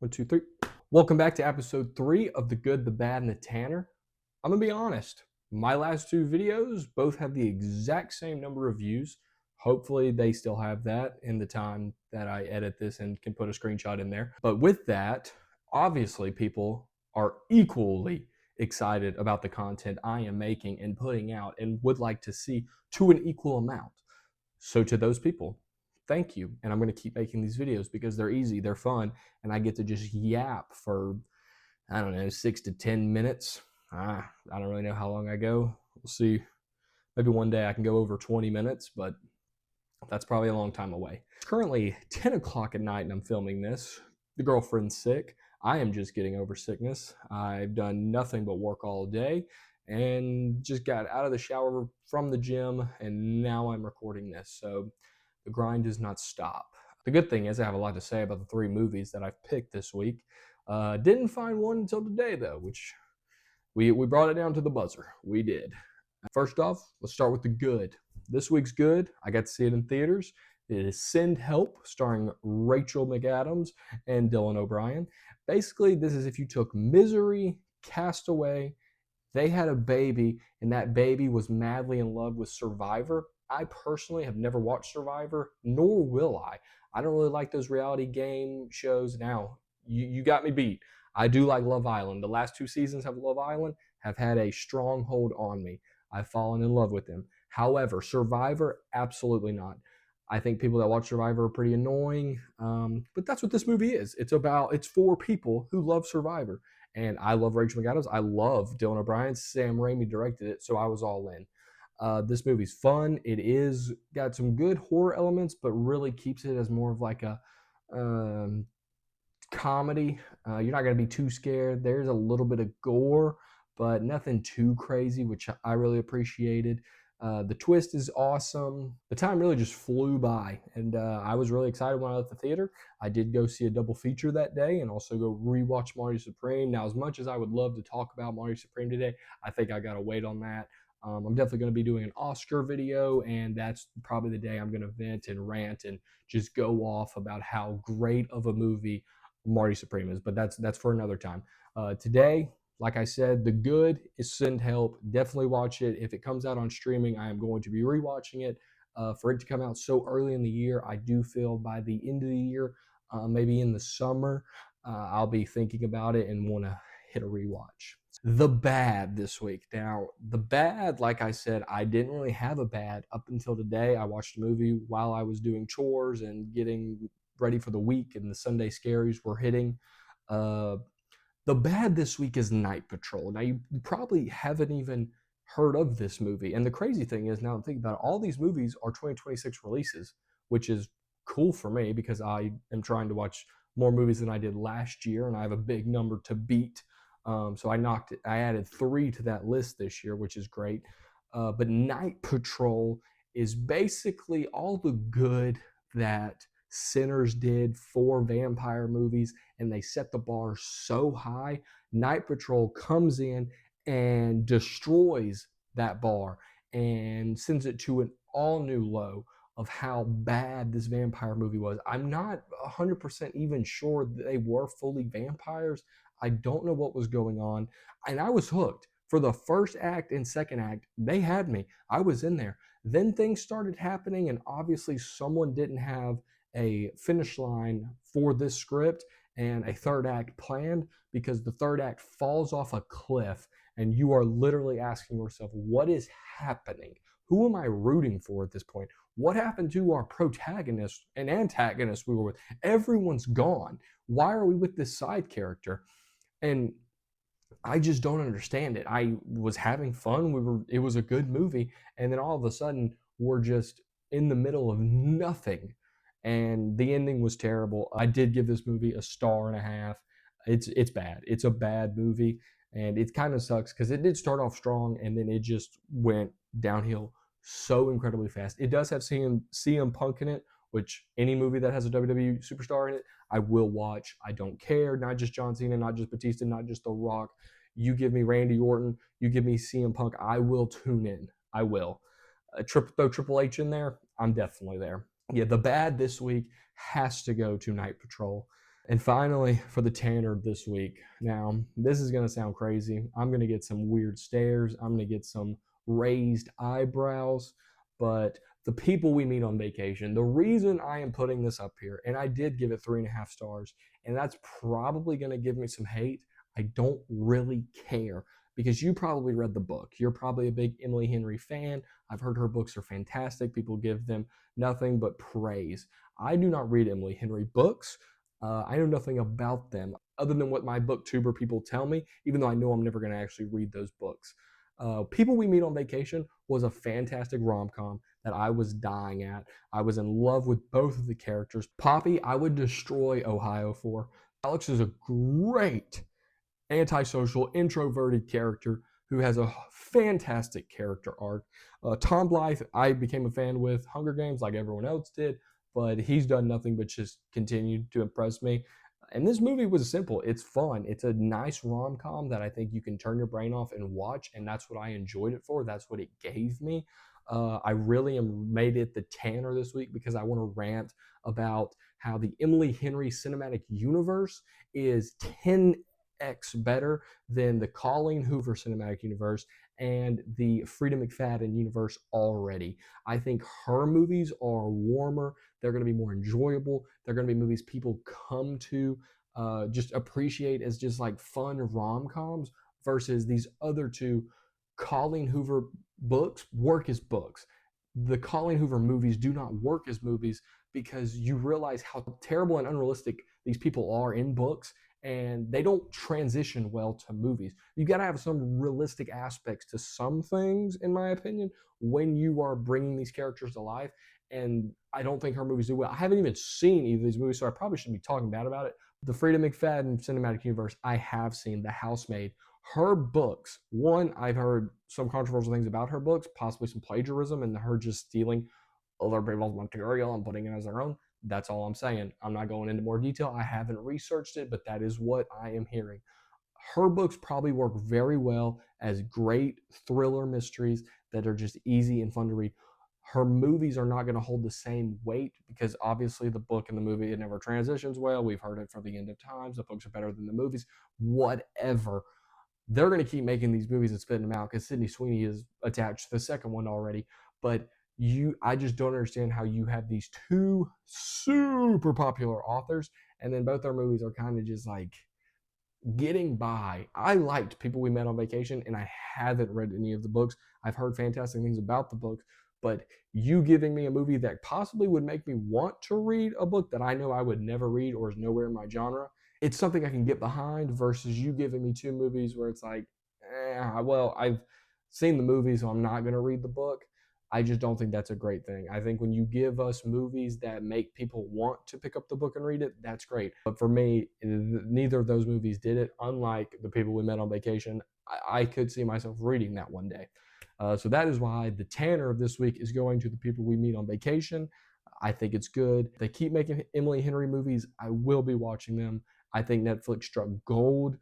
One, two, three. Welcome back to episode 3 of The Good, the Bad, and the Tanner. I'm going to be honest. My last 2 videos both have the exact same number of views. Hopefully, they still have that in the time that I edit this and can put a screenshot in there. But with that, obviously, people are equally excited about the content I am making and putting out and would like to see to an equal amount. So to those people, thank you. And I'm going to keep making these videos because they're easy, they're fun, and I get to just yap for, I don't know, 6 to 10 minutes. I don't really know how long I go. We'll see. Maybe one day I can go over 20 minutes, but that's probably a long time away. It's currently 10 o'clock at night and I'm filming this. The girlfriend's sick. I am just getting over sickness. I've done nothing but work all day and just got out of the shower from the gym, and now I'm recording this. So the grind does not stop. The good thing is I have a lot to say about the 3 movies that I've picked this week. Didn't find one until today though, which we brought it down to the buzzer. We did. First off, let's start with the good. This week's good, I got to see it in theaters. It is Send Help, starring Rachel McAdams and Dylan O'Brien. Basically, this is if you took Misery, Castaway, they had a baby, and that baby was madly in love with Survivor. I personally have never watched Survivor, nor will I. I don't really like those reality game shows. Now, you got me beat. I do like Love Island. The last 2 seasons of Love Island have had a stronghold on me. I've fallen in love with them. However, Survivor, absolutely not. I think people that watch Survivor are pretty annoying, but that's what this movie is. It's for people who love Survivor. And I love Rachel McAdams. I love Dylan O'Brien. Sam Raimi directed it, so I was all in. This movie's fun. It is got some good horror elements, but really keeps it as more of like a um, comedy. You're not going to be too scared. There's a little bit of gore, but nothing too crazy, which I really appreciated. The twist is awesome. The time really just flew by, and I was really excited when I left the theater. I did go see a double feature that day and also go rewatch Marty Supreme. Now, as much as I would love to talk about Marty Supreme today, I think I got to wait on that. I'm definitely going to be doing an Oscar video, and that's probably the day I'm going to vent and rant and just go off about how great of a movie Marty Supreme is. But that's for another time. Today, like I said, the good is Send Help. Definitely watch it. If it comes out on streaming, I am going to be rewatching it. For it to come out so early in the year, I do feel by the end of the year, maybe in the summer, I'll be thinking about it and want to hit a rewatch. The bad this week. Now, the bad, like I said, I didn't really have a bad up until today. I watched a movie while I was doing chores and getting ready for the week, and the Sunday scaries were hitting. Uh, the bad this week is Night Patrol. Now, you probably haven't even heard of this movie. And the crazy thing is, now I'm thinking about it, all these movies are 2026 releases, which is cool for me because I am trying to watch more movies than I did last year, and I have a big number to beat. So I added 3 to that list this year, which is great. But Night Patrol is basically all the good that Sinners did for vampire movies, and they set the bar so high. Night Patrol comes in and destroys that bar and sends it to an all new low of how bad this vampire movie was. I'm not 100% even sure that they were fully vampires. I don't know what was going on, and I was hooked. For the first act and second act, they had me. I was in there. Then things started happening, and obviously someone didn't have a finish line for this script and a third act planned, because the third act falls off a cliff and you are literally asking yourself, what is happening? Who am I rooting for at this point? What happened to our protagonist and antagonist we were with? Everyone's gone. Why are we with this side character? And I just don't understand it. I was having fun. It was a good movie, and then all of a sudden we're just in the middle of nothing. And the ending was terrible. I did give this movie a star and a half. It's bad. It's a bad movie, and it kind of sucks because it did start off strong and then it just went downhill so incredibly fast. It does have CM Punk in it, which any movie that has a WWE superstar in it, I will watch. I don't care. Not just John Cena, not just Batista, not just The Rock. You give me Randy Orton, you give me CM Punk, I will tune in. I will. Throw Triple H in there, I'm definitely there. Yeah, the bad this week has to go to Night Patrol. And finally, for the Tanner this week. Now, this is going to sound crazy. I'm going to get some weird stares. I'm going to get some raised eyebrows. But the people we meet on vacation, the reason I am putting this up here, and I did give it 3.5 stars, and that's probably going to give me some hate. I don't really care because you probably read the book. You're probably a big Emily Henry fan. I've heard her books are fantastic. People give them nothing but praise. I do not read Emily Henry books. I know nothing about them other than what my booktuber people tell me, even though I know I'm never going to actually read those books. People We Meet on Vacation was a fantastic rom-com that I was dying at. I was in love with both of the characters. Poppy, I would destroy Ohio for. Alex is a great antisocial, introverted character who has a fantastic character arc. Tom Blythe, I became a fan with Hunger Games like everyone else did, but he's done nothing but just continue to impress me. And this movie was simple. It's fun. It's a nice rom com that I think you can turn your brain off and watch, and that's what I enjoyed it for. That's what it gave me. I really am made it the Tanner this week because I want to rant about how the Emily Henry cinematic universe is 10x better than the Colleen Hoover cinematic universe and the Frida McFadden universe already. I think her movies are warmer. They're going to be more enjoyable. They're going to be movies people come to just appreciate as just like fun rom coms versus these other two Colleen Hoover books work as books. The Colleen Hoover movies do not work as movies because you realize how terrible and unrealistic these people are in books, and they don't transition well to movies. You got to have some realistic aspects to some things, in my opinion, when you are bringing these characters to life. And I don't think her movies do well. I haven't even seen either of these movies, so I probably shouldn't be talking bad about it. The Frida McFadden cinematic universe, I have seen. The Housemaid, her books. One, I've heard some controversial things about her books, possibly some plagiarism and her just stealing other people's material and putting it as their own. That's all I'm saying. I'm not going into more detail. I haven't researched it, but that is what I am hearing. Her books probably work very well as great thriller mysteries that are just easy and fun to read. Her movies are not going to hold the same weight because obviously the book and the movie, it never transitions well. We've heard it from the end of times. The books are better than the movies. Whatever. They're going to keep making these movies and spitting them out because Sydney Sweeney is attached to the second one already. But I just don't understand how you have these two super popular authors and then both their movies are kind of just like getting by. I liked People We Met on Vacation, and I haven't read any of the books. I've heard fantastic things about the books, but you giving me a movie that possibly would make me want to read a book that I know I would never read or is nowhere in my genre, it's something I can get behind versus you giving me two movies where it's like, well, I've seen the movie, so I'm not going to read the book. I just don't think that's a great thing. I think when you give us movies that make people want to pick up the book and read it, that's great. But for me, neither of those movies did it. Unlike The People We Met on Vacation, I could see myself reading that one day. So that is why the Tanner of this week is going to The People We Meet on Vacation. I think it's good. They keep making Emily Henry movies. I will be watching them. I think Netflix struck gold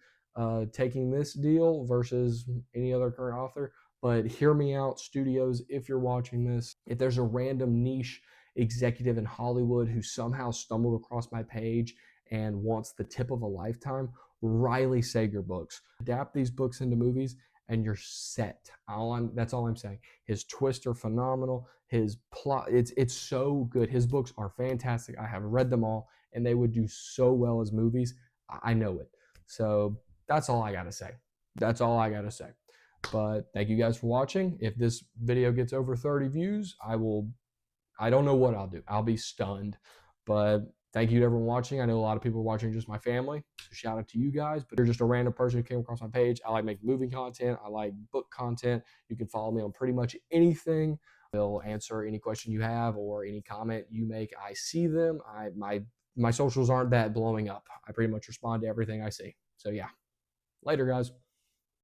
taking this deal versus any other current author. But hear me out, studios, if you're watching this. If there's a random niche executive in Hollywood who somehow stumbled across my page and wants the tip of a lifetime, Riley Sager books. Adapt these books into movies and you're set. That's all I'm saying. His twists are phenomenal. His plot, it's so good. His books are fantastic. I have read them all, and they would do so well as movies. I know it. So that's all I got to say. That's all I got to say. But thank you guys for watching. If this video gets over 30 views, I don't know what I'll do. I'll be stunned. But thank you to everyone watching. I know a lot of people are watching, just my family. So shout out to you guys. But you're just a random person who came across my page. I like making movie content. I like book content. You can follow me on pretty much anything. I'll answer any question you have or any comment you make. I see them. My socials aren't that blowing up. I pretty much respond to everything I see. So yeah. Later, guys.